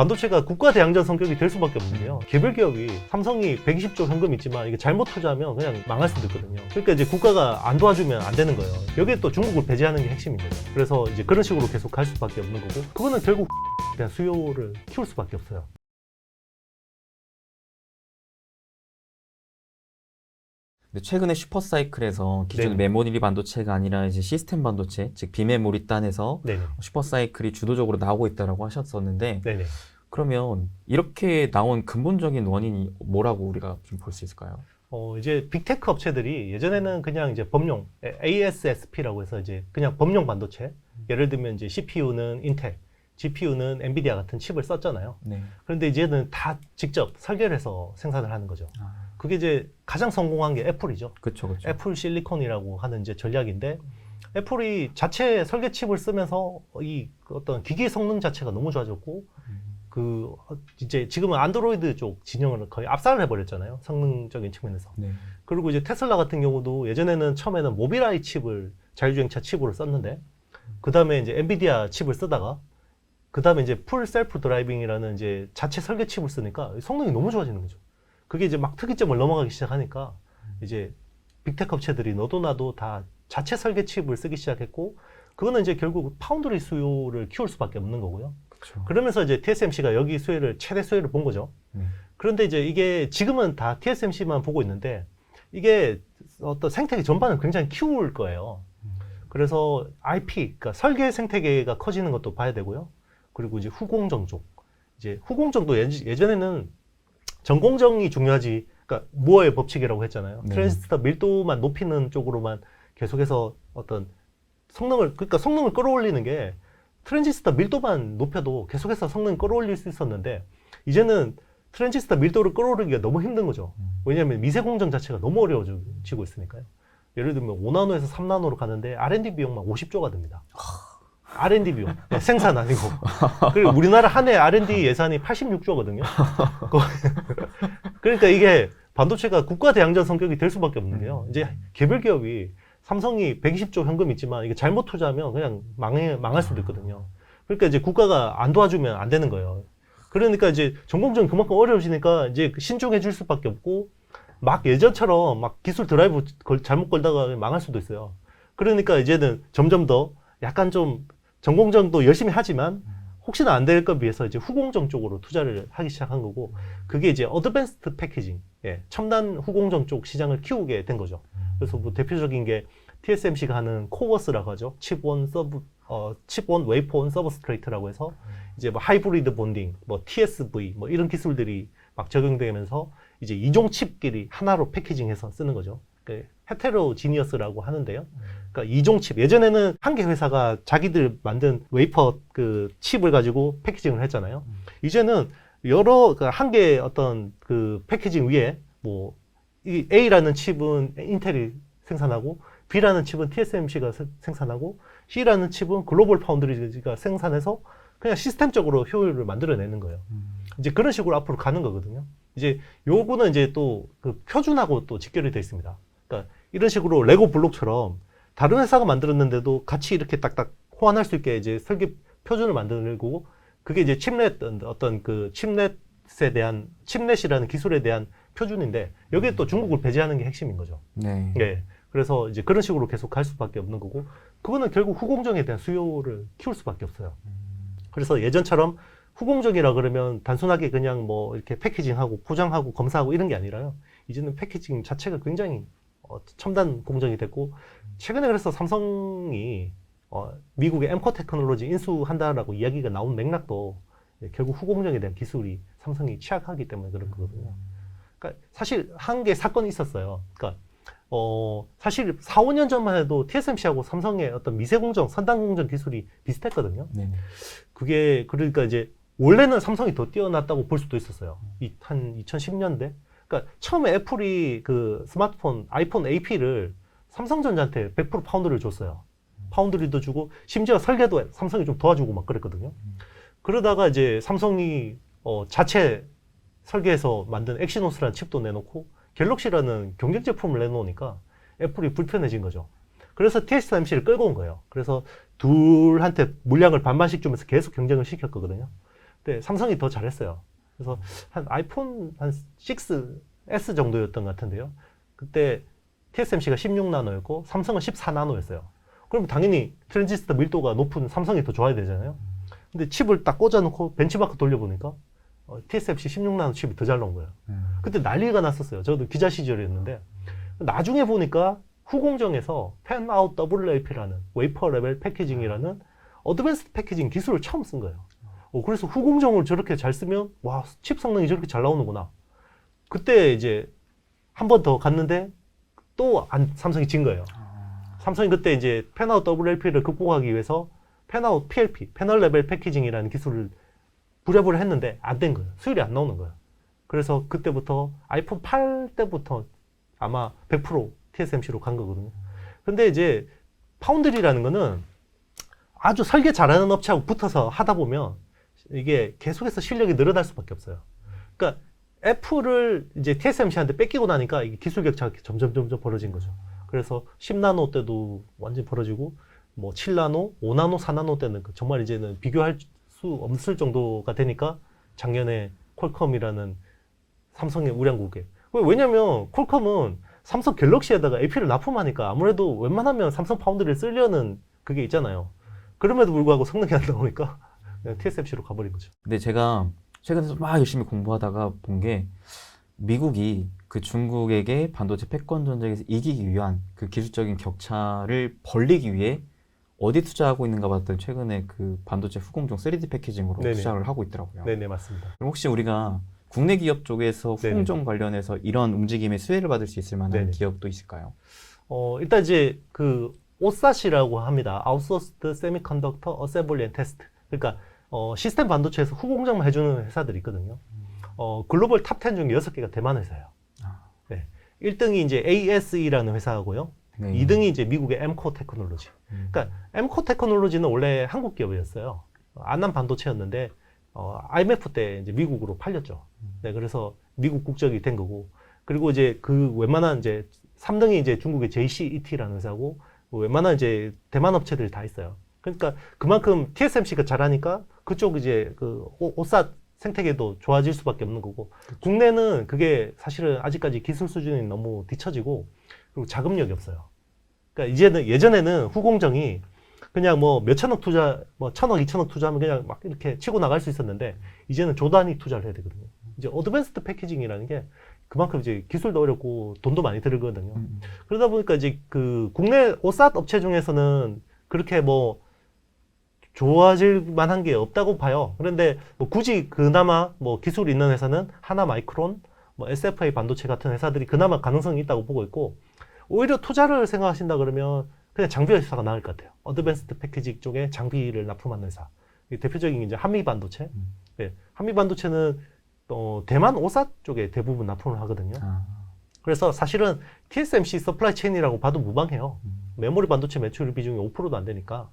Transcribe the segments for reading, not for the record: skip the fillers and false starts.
반도체가 국가 대항전 성격이 될 수밖에 없는데요. 개별 기업이 삼성이 120조 현금 있지만 이게 잘못 투자하면 그냥 망할 수도 있거든요. 그러니까 이제 국가가 안 도와주면 안 되는 거예요. 여기에 또 중국을 배제하는 게 핵심인 거죠. 그래서 이제 그런 식으로 계속 갈 수밖에 없는 거고, 그거는 결국 대한 수요를 키울 수밖에 없어요. 근데 최근에 슈퍼사이클에서 기존 네네. 메모리 반도체가 아니라 이제 시스템 반도체, 즉 비메모리 단에서 네네. 슈퍼사이클이 주도적으로 나오고 있다라고 하셨었는데, 네네. 그러면 이렇게 나온 근본적인 원인이 뭐라고 우리가 좀 볼 수 있을까요? 이제 빅테크 업체들이 예전에는 그냥 이제 범용 ASSP라고 해서 이제 그냥 범용 반도체, 예를 들면 이제 CPU는 인텔, GPU는 엔비디아 같은 칩을 썼잖아요. 네. 그런데 이제는 다 직접 설계를 해서 생산을 하는 거죠. 그게 이제 가장 성공한 게 애플이죠. 그렇죠, 그렇죠. 애플 실리콘이라고 하는 이제 전략인데, 애플이 자체 설계 칩을 쓰면서 이 어떤 기기 성능 자체가 너무 좋아졌고, 이제 지금은 안드로이드 쪽 진영을 거의 압살을 해버렸잖아요. 성능적인 측면에서. 네. 그리고 이제 테슬라 같은 경우도 예전에는 처음에는 모빌아이 칩을 자율주행차 칩으로 썼는데, 그 다음에 이제 엔비디아 칩을 쓰다가, 그 다음에 이제 풀 셀프 드라이빙이라는 이제 자체 설계 칩을 쓰니까 성능이 너무 좋아지는 거죠. 그게 이제 막 특이점을 넘어가기 시작하니까 이제 빅테크 업체들이 너도 나도 다 자체 설계 칩을 쓰기 시작했고, 그거는 이제 결국 파운드리 수요를 키울 수밖에 없는 거고요. 그렇죠. 그러면서 이제 TSMC가 여기 최대 수요를 본 거죠. 그런데 이제 이게 지금은 다 TSMC만 보고 있는데, 이게 어떤 생태계 전반을 굉장히 키울 거예요. 그래서 IP, 그러니까 설계 생태계가 커지는 것도 봐야 되고요. 그리고 이제 후공정 쪽. 이제 후공정도 예전에는 전공정이 중요하지, 그러니까 무어의 법칙이라고 했잖아요. 네. 트랜지스터 밀도만 높이는 쪽으로만 계속해서 어떤 그러니까 성능을 끌어올리는 게 트랜지스터 밀도만 높여도 계속해서 성능을 끌어올릴 수 있었는데, 이제는 트랜지스터 밀도를 끌어올리기가 너무 힘든 거죠. 왜냐하면 미세 공정 자체가 너무 어려워지고 있으니까요. 예를 들면 5나노에서 3나노로 가는데 R&D 비용만 50조가 됩니다. R&D 비용. 생산 아니고. 그리고 우리나라 한 해 R&D 예산이 86조거든요. 그러니까 이게 반도체가 국가 대항전 성격이 될 수밖에 없는데요. 이제 개별 기업이 삼성이 120조 현금 있지만 이게 잘못 투자하면 그냥 망할 수도 있거든요. 그러니까 이제 국가가 안 도와주면 안 되는 거예요. 그러니까 이제 전공정이 그만큼 어려워지니까 이제 신중해 줄 수밖에 없고, 막 예전처럼 막 기술 드라이브 잘못 걸다가 망할 수도 있어요. 그러니까 이제는 점점 더 약간 좀 전공정도 열심히 하지만 혹시나 안 될 것 비해서 이제 후공정 쪽으로 투자를 하기 시작한 거고, 그게 이제 어드밴스드 패키징, 첨단 후공정 쪽 시장을 키우게 된 거죠. 그래서 뭐 대표적인 게 TSMC가 하는 코버스라고 하죠. 칩온 웨이퍼온 서브스트레이트라고 해서 이제 뭐 하이브리드 본딩, 뭐 TSV 뭐 이런 기술들이 막 적용되면서 이제 이종 칩끼리 하나로 패키징해서 쓰는 거죠. 헤테로지니어스라고 하는데요. 그러니까 이종 칩, 예전에는 한 개 회사가 자기들 만든 웨이퍼 칩을 가지고 패키징을 했잖아요. 이제는 한 개 어떤 패키징 위에 뭐 이 A라는 칩은 인텔이 생산하고, B라는 칩은 TSMC가 생산하고, C라는 칩은 글로벌 파운드리가 생산해서 그냥 시스템적으로 효율을 만들어내는 거예요. 이제 그런 식으로 앞으로 가는 거거든요. 이제 요거는 이제 또 표준하고 또 직결이 되어 있습니다. 그러니까 이런 식으로 레고 블록처럼 다른 회사가 만들었는데도 같이 이렇게 딱딱 호환할 수 있게 이제 설계 표준을 만들고, 그게 이제 칩넷이라는 기술에 대한 표준인데, 여기에 또 중국을 배제하는 게 핵심인 거죠. 네. 네. 그래서 이제 그런 식으로 계속 갈 수밖에 없는 거고, 그거는 결국 후공정에 대한 수요를 키울 수밖에 없어요. 그래서 예전처럼 후공정이라 그러면 단순하게 그냥 뭐 이렇게 패키징하고 포장하고 검사하고 이런 게 아니라요. 이제는 패키징 자체가 굉장히 첨단 공정이 됐고, 최근에 그래서 삼성이 미국의 엠코 테크놀로지 인수한다라고 이야기가 나온 맥락도 결국 후공정에 대한 기술이 삼성이 취약하기 때문에 그런 거거든요. 그러니까 사실 한 개 사건이 있었어요. 그러니까 사실 4, 5년 전만 해도 TSMC하고 삼성의 어떤 미세공정, 선단공정 기술이 비슷했거든요. 네네. 그게, 그러니까 이제, 원래는 삼성이 더 뛰어났다고 볼 수도 있었어요. 한 2010년대. 그러니까 처음에 애플이 스마트폰, 아이폰 AP를 삼성전자한테 100% 파운드를 줬어요. 파운드리도 주고, 심지어 설계도 삼성이 좀 도와주고 막 그랬거든요. 그러다가 이제 삼성이 자체 설계해서 만든 엑시노스라는 칩도 내놓고, 갤럭시라는 경쟁 제품을 내놓으니까 애플이 불편해진 거죠. 그래서 TSMC를 끌고 온 거예요. 그래서 둘한테 물량을 반반씩 주면서 계속 경쟁을 시켰거든요. 근데 삼성이 더 잘했어요. 그래서 한 아이폰 한 6S 정도였던 것 같은데요. 그때 TSMC가 16나노였고 삼성은 14나노였어요. 그럼 당연히 트랜지스터 밀도가 높은 삼성이 더 좋아야 되잖아요. 근데 칩을 딱 꽂아놓고 벤치마크 돌려보니까 TSMC 16나노 칩이 더 잘 나온 거예요. 그때 난리가 났었어요. 저도 기자 시절이었는데 나중에 보니까 후공정에서 팬아웃 WLP라는 웨이퍼 레벨 패키징이라는 어드밴스드 패키징 기술을 처음 쓴 거예요. 그래서 후공정을 저렇게 잘 쓰면 와, 칩 성능이 저렇게 잘 나오는구나. 그때 이제 한 번 더 갔는데 또 삼성이 진 거예요. 삼성이 그때 이제 팬아웃 WLP를 극복하기 위해서 팬아웃 PLP, 패널 레벨 패키징이라는 기술을 부랴부랴 했는데 안 된 거예요. 수율이 안 나오는 거예요. 그래서 그때부터 아이폰 8 때부터 아마 100% TSMC로 간 거거든요. 근데 이제 파운드리라는 거는 아주 설계 잘하는 업체하고 붙어서 하다 보면 이게 계속해서 실력이 늘어날 수밖에 없어요. 그러니까 애플을 이제 TSMC한테 뺏기고 나니까 이게 기술 격차가 점점 벌어진 거죠. 그래서 10나노 때도 완전히 벌어지고 뭐 7나노, 5나노, 4나노 때는 정말 이제는 비교할 수 없을 정도가 되니까 작년에 퀄컴이라는 삼성의 우량국에. 왜냐면 퀄컴은 삼성 갤럭시에다가 AP를 납품하니까 아무래도 웬만하면 삼성 파운드리를 쓰려는 그게 있잖아요. 그럼에도 불구하고 성능이 안 나오니까 그냥 TSMC로 가버린 거죠. 근데 제가 최근에 막 열심히 공부하다가 본 게 미국이 그 중국에게 반도체 패권 전쟁에서 이기기 위한 그 기술적인 격차를 벌리기 위해 어디 투자하고 있는가 봤더니 최근에 그 반도체 후공정 3D 패키징으로 네네. 투자를 하고 있더라고요. 네네, 맞습니다. 그럼 혹시 우리가 국내 기업 쪽에서 네네. 후공정 관련해서 이런 움직임에 수혜를 받을 수 있을 만한 네네. 기업도 있을까요? 일단 이제 그 오사시라고 합니다. Outsourced Semiconductor Assembly and Test. 그러니까 시스템 반도체에서 후공정만 해주는 회사들이 있거든요. 글로벌 탑 10 중에 6개가 대만 회사예요. 네. 1등이 이제 ASE라는 회사고요. 네. 2등이 이제 미국의 엠코 테크놀로지. 그러니까 엠코 테크놀로지는 원래 한국 기업이었어요. 안남 반도체였는데 IMF 때 이제 미국으로 팔렸죠. 네, 그래서 미국 국적이 된 거고. 그리고 이제 그 웬만한 이제 3등이 이제 중국의 JCET라는 회사고, 웬만한 이제 대만 업체들이 다 있어요. 그러니까 그만큼 TSMC가 잘하니까 그쪽 이제 그 오사 생태계도 좋아질 수밖에 없는 거고. 그렇죠. 국내는 그게 사실은 아직까지 기술 수준이 너무 뒤처지고, 그리고 자금력이 없어요. 그러니까 이제는, 예전에는 후공정이 그냥 뭐 몇천억 투자, 뭐 1,000억, 2,000억 투자하면 그냥 막 이렇게 치고 나갈 수 있었는데, 이제는 조 단위 투자를 해야 되거든요. 이제 어드밴스드 패키징이라는 게 그만큼 이제 기술도 어렵고 돈도 많이 들거든요. 그러다 보니까 이제 그 국내 오삿 업체 중에서는 그렇게 뭐 좋아질 만한 게 없다고 봐요. 그런데 뭐 굳이 그나마 뭐 기술이 있는 회사는 하나 마이크론, 뭐 SFA 반도체 같은 회사들이 그나마 가능성이 있다고 보고 있고, 오히려 투자를 생각하신다 그러면 그냥 장비 회사가 나을 것 같아요. 어드밴스드 패키징 쪽에 장비를 납품하는 회사. 대표적인 이제 한미 반도체. 네, 한미 반도체는 대만 오사 쪽에 대부분 납품을 하거든요. 그래서 사실은 TSMC 서플라이 체인이라고 봐도 무방해요. 메모리 반도체 매출 비중이 5%도 안 되니까.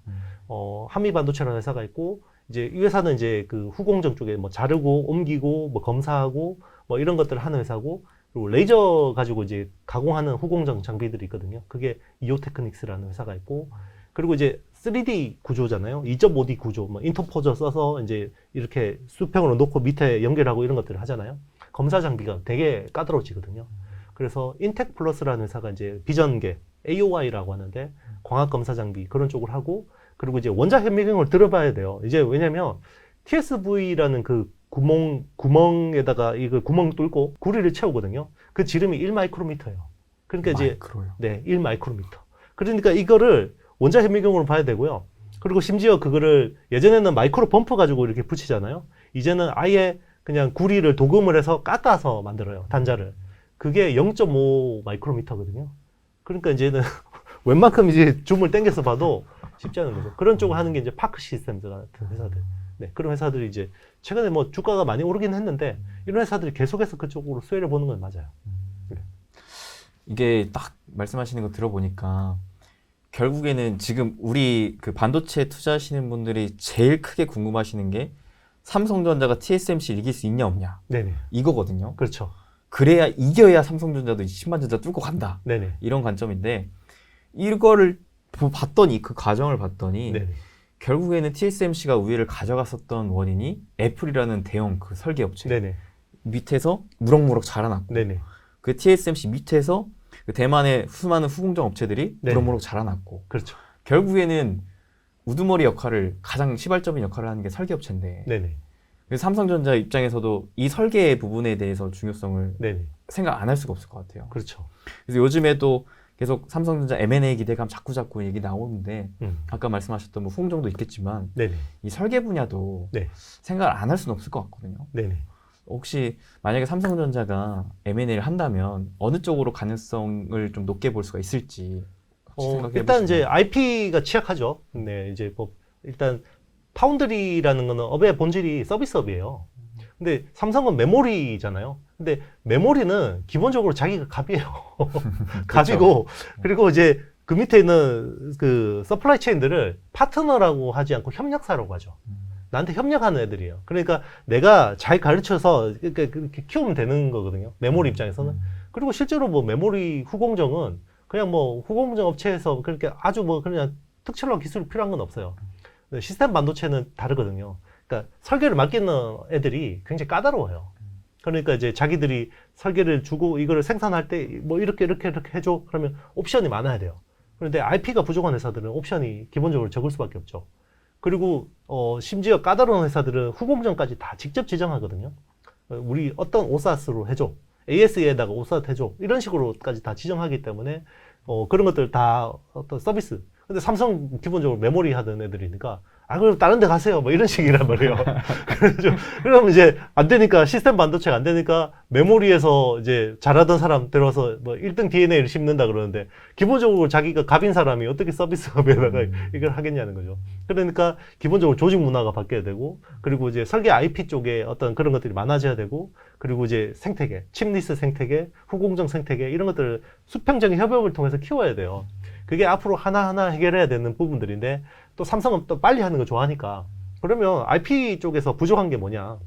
한미 반도체라는 회사가 있고, 이제 이 회사는 이제 그 후공정 쪽에 뭐 자르고 옮기고 뭐 검사하고 뭐 이런 것들을 하는 회사고, 그리고 레이저 가지고 이제 가공하는 후공정 장비들이 있거든요. 그게 이오테크닉스라는 회사가 있고, 그리고 이제 3D 구조잖아요. 2.5D 구조, 뭐 인터포저 써서 이제 이렇게 수평으로 놓고 밑에 연결하고 이런 것들을 하잖아요. 검사 장비가 되게 까다로워지거든요. 그래서 인텍 플러스라는 회사가 이제 비전계, AOI라고 하는데 광학 검사 장비 그런 쪽을 하고, 그리고 이제 원자 현미경을 들어봐야 돼요. 이제 왜냐면 TSV라는 그 구멍에다가 이거 구멍 뚫고 구리를 채우거든요. 그 지름이 1마이크로미터예요. 그러니까 이제 네, 1마이크로미터. 그러니까 이거를 원자 현미경으로 봐야 되고요. 그리고 심지어 그거를 예전에는 마이크로 범프 가지고 이렇게 붙이잖아요. 이제는 아예 그냥 구리를 도금을 해서 깎아서 만들어요. 단자를. 그게 0.5 마이크로미터거든요. 그러니까 이제는 웬만큼 이제 줌을 당겨서 봐도 쉽지 않은 거죠. 그런 쪽을 하는 게 이제 파크 시스템즈 같은 회사들. 네, 그런 회사들이 이제 최근에 뭐 주가가 많이 오르긴 했는데 이런 회사들이 계속해서 그쪽으로 수혜를 보는 건 맞아요. 네. 이게 딱 말씀하시는 거 들어보니까 결국에는 지금 우리 그 반도체 투자하시는 분들이 제일 크게 궁금하시는 게 삼성전자가 TSMC를 이길 수 있냐 없냐. 네네. 이거거든요. 그렇죠. 그래야 이겨야 삼성전자도 10만전자 뚫고 간다. 네네. 이런 관점인데 이거를 봤더니 그 과정을 봤더니 네네. 결국에는 TSMC가 우위를 가져갔었던 원인이 애플이라는 대형 그 설계 업체 네네. 밑에서 무럭무럭 자라났고 네네. 그 TSMC 밑에서 그 대만의 수많은 후공정 업체들이 네. 무럭무럭 자라났고 그렇죠. 결국에는 우두머리 역할을 가장 시발점인 역할을 하는 게 설계 업체인데 네네. 그래서 삼성전자 입장에서도 이 설계 부분에 대해서 중요성을 네네. 생각 안 할 수가 없을 것 같아요. 그렇죠. 그래서 요즘에도 계속 삼성전자 M&A 기대감 자꾸 얘기 나오는데 음. 아까 말씀하셨던 뭐 후공정도 있겠지만 네네. 이 설계 분야도 네. 생각을 안 할 수는 없을 것 같거든요. 네네. 혹시 만약에 삼성전자가 M&A를 한다면 어느 쪽으로 가능성을 좀 높게 볼 수가 있을지 혹시 생각해 일단 이제 보시나요? IP가 취약하죠. 네, 이제 뭐 일단 파운드리라는 거는 업의 본질이 서비스업이에요. 근데 삼성은 메모리잖아요. 근데 메모리는 기본적으로 자기가 갑이에요. 갑이고 그리고 이제 그 밑에 있는 그 서플라이 체인들을 파트너라고 하지 않고 협력사라고 하죠. 나한테 협력하는 애들이에요. 그러니까 내가 잘 가르쳐서 그렇게 키우면 되는 거거든요. 메모리 입장에서는. 그리고 실제로 뭐 메모리 후공정은 그냥 뭐 후공정 업체에서 그렇게 아주 뭐 그냥 특출난 기술이 필요한 건 없어요. 근데 시스템 반도체는 다르거든요. 그러니까 설계를 맡기는 애들이 굉장히 까다로워요. 그러니까 이제 자기들이 설계를 주고 이거를 생산할 때 뭐 이렇게 해줘. 그러면 옵션이 많아야 돼요. 그런데 IP가 부족한 회사들은 옵션이 기본적으로 적을 수밖에 없죠. 그리고 심지어 까다로운 회사들은 후공정까지 다 직접 지정하거든요. 우리 어떤 오사스로 해줘. AS에다가 오사스 해줘. 이런 식으로까지 다 지정하기 때문에 그런 것들 다 어떤 서비스. 근데 삼성 기본적으로 메모리 하던 애들이니까 그럼 다른 데 가세요. 뭐 이런 식이란 말이에요. 그러면 이제 안 되니까 시스템 반도체가 안 되니까 메모리에서 이제 잘하던 사람 들어서 뭐 1등 DNA를 심는다 그러는데 기본적으로 자기가 갑인 사람이 어떻게 서비스업에다가 이걸 하겠냐는 거죠. 그러니까 기본적으로 조직 문화가 바뀌어야 되고 그리고 이제 설계 IP 쪽에 어떤 그런 것들이 많아져야 되고 그리고 이제 생태계, 칩리스 생태계, 후공정 생태계 이런 것들을 수평적인 협업을 통해서 키워야 돼요. 그게 앞으로 하나하나 해결해야 되는 부분들인데 또 삼성은 또 빨리 하는 거 좋아하니까 그러면 IP 쪽에서 부족한 게 뭐냐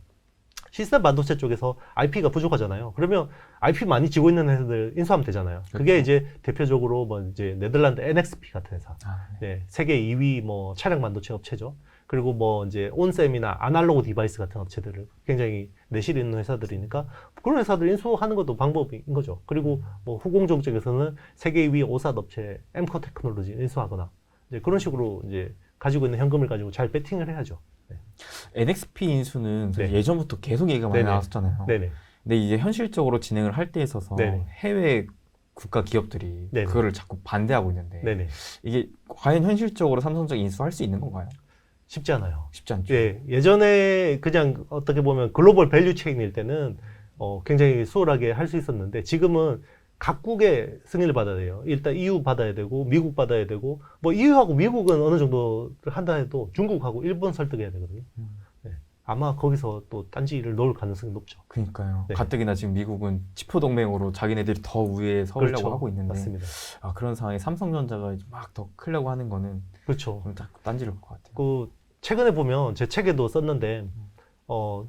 시스템 반도체 쪽에서 IP가 부족하잖아요. 그러면 IP 많이 지고 있는 회사들 인수하면 되잖아요. 그게 그렇죠. 이제 대표적으로 뭐 이제 네덜란드 NXP 같은 회사, 네, 세계 2위 뭐 차량 반도체 업체죠. 그리고 뭐 이제 온셈이나 아날로그 디바이스 같은 업체들을 굉장히 내실 있는 회사들이니까 그런 회사들 인수하는 것도 방법인 거죠. 그리고 뭐 후공정 쪽에서는 세계 2위 오삿 업체 엠코 테크놀로지 인수하거나 이제 그런 식으로 이제 가지고 있는 현금을 가지고 잘 배팅을 해야죠. 네. NXP 인수는 사실 네. 예전부터 계속 얘기가 많이 네네. 나왔었잖아요. 네네. 근데 이제 현실적으로 진행을 할 때 있어서 네네. 해외 국가 기업들이 네네. 그거를 자꾸 반대하고 있는데 네네. 이게 과연 현실적으로 삼성전자 인수할 수 있는 건가요? 쉽지 않아요. 쉽지 않죠. 예, 예전에 그냥 어떻게 보면 글로벌 밸류 체인일 때는 굉장히 수월하게 할 수 있었는데 지금은 각국의 승인을 받아야 돼요. 일단 EU 받아야 되고 미국 받아야 되고 뭐 EU하고 미국은 어느 정도 한다 해도 중국하고 일본 설득해야 되거든요. 네. 아마 거기서 또 딴지를 넣을 가능성이 높죠. 그러니까요. 네. 가뜩이나 지금 미국은 치포 동맹으로 자기네들이 더 우위에 서려고 그렇죠. 하고 있는데 맞습니다. 그런 상황에 삼성전자가 막 더 크려고 하는 거는 그렇죠. 좀 자꾸 딴지를 것 같아요. 그 최근에 보면 제 책에도 썼는데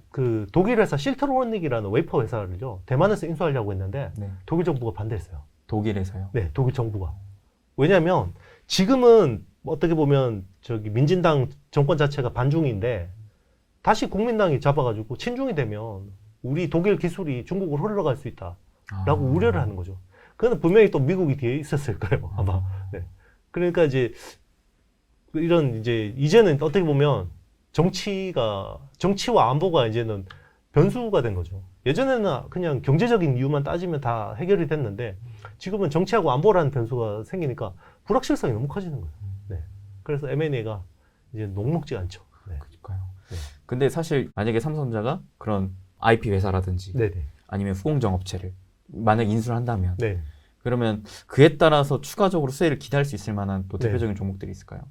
그 독일 회사 실트로닉이라는 웨이퍼 회사를요 대만에서 인수하려고 했는데 네. 독일 정부가 반대했어요. 독일에서요. 네, 독일 정부가. 왜냐하면 지금은 어떻게 보면 저기 민진당 정권 자체가 반중인데 다시 국민당이 잡아가지고 친중이 되면 우리 독일 기술이 중국으로 흘러갈 수 있다라고 우려를 하는 거죠. 그건 분명히 또 미국이 뒤에 있었을 거예요, 아마. 네. 그러니까 이제 이런 이제는 어떻게 보면 정치와 안보가 이제는 변수가 된 거죠. 예전에는 그냥 경제적인 이유만 따지면 다 해결이 됐는데 지금은 정치하고 안보라는 변수가 생기니까 불확실성이 너무 커지는 거예요. 네. 그래서 M&A가 이제 녹록지 않죠. 네. 그러니까요. 네. 근데 사실 만약에 삼성전자가 그런 IP 회사라든지 네네. 아니면 후공정 업체를 만약 인수를 한다면 네. 그러면 그에 따라서 추가적으로 수혜를 기대할 수 있을 만한 또 네. 대표적인 종목들이 있을까요?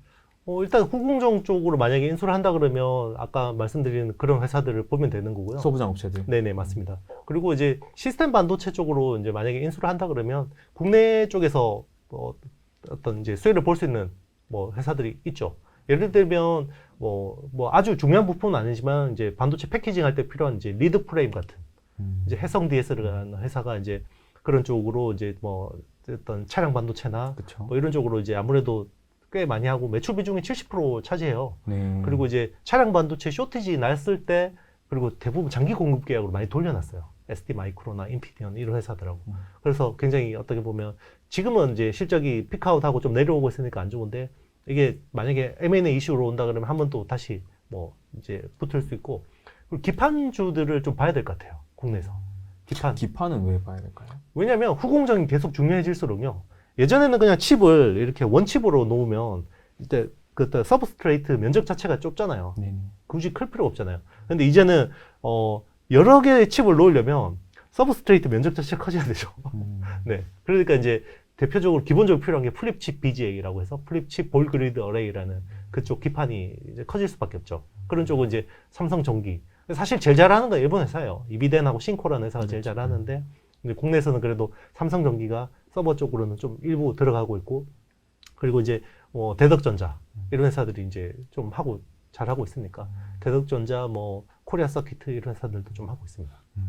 일단 후공정 쪽으로 만약에 인수를 한다 그러면 아까 말씀드린 그런 회사들을 보면 되는 거고요. 소부장 업체들. 네네, 맞습니다. 그리고 이제 시스템 반도체 쪽으로 이제 만약에 인수를 한다 그러면 국내 쪽에서 어떤 이제 수혜를 볼 수 있는 뭐 회사들이 있죠. 예를 들면 뭐 아주 중요한 부품은 아니지만 이제 반도체 패키징 할 때 필요한 이제 리드 프레임 같은 이제 해성 DS라는 회사가 이제 그런 쪽으로 이제 뭐 어떤 차량 반도체나 그렇죠. 뭐 이런 쪽으로 이제 아무래도 꽤 많이 하고 매출 비중이 70% 차지해요. 네. 그리고 이제 차량 반도체 쇼티지 났을 때 그리고 대부분 장기 공급 계약으로 많이 돌려놨어요. ST 마이크로나 인피니언 이런 회사들하고. 그래서 굉장히 어떻게 보면 지금은 이제 실적이 피크아웃하고 좀 내려오고 있으니까 안 좋은데 이게 만약에 M&A 이슈로 온다 그러면 한번 또 다시 뭐 이제 붙을 수 있고 그리고 기판주들을 좀 봐야 될 것 같아요. 국내에서. 기판은 왜 봐야 될까요? 왜냐하면 후공정이 계속 중요해질수록요. 예전에는 그냥 칩을 이렇게 원칩으로 놓으면 이때 그때 서브스트레이트 면적 자체가 좁잖아요. 네. 굳이 클 필요가 없잖아요. 근데 이제는 여러 개의 칩을 놓으려면 서브스트레이트 면적 자체가 커져야 되죠. 네. 그러니까 이제 대표적으로 기본적으로 필요한 게 플립칩 BGA라고 해서 플립칩 볼 그리드 어레이라는 그쪽 기판이 이제 커질 수밖에 없죠. 그런 쪽은 이제 삼성전기. 사실 제일 잘하는 건 일본 회사예요. 이비덴하고 신코라는 회사가 제일 잘하는데 근데 국내에서는 그래도 삼성전기가 서버 쪽으로는 좀 일부 들어가고 있고 그리고 이제 대덕전자 이런 회사들이 이제 좀 하고 잘하고 있으니까 대덕전자 뭐 코리아 서키트 이런 회사들도 좀 하고 있습니다. 네.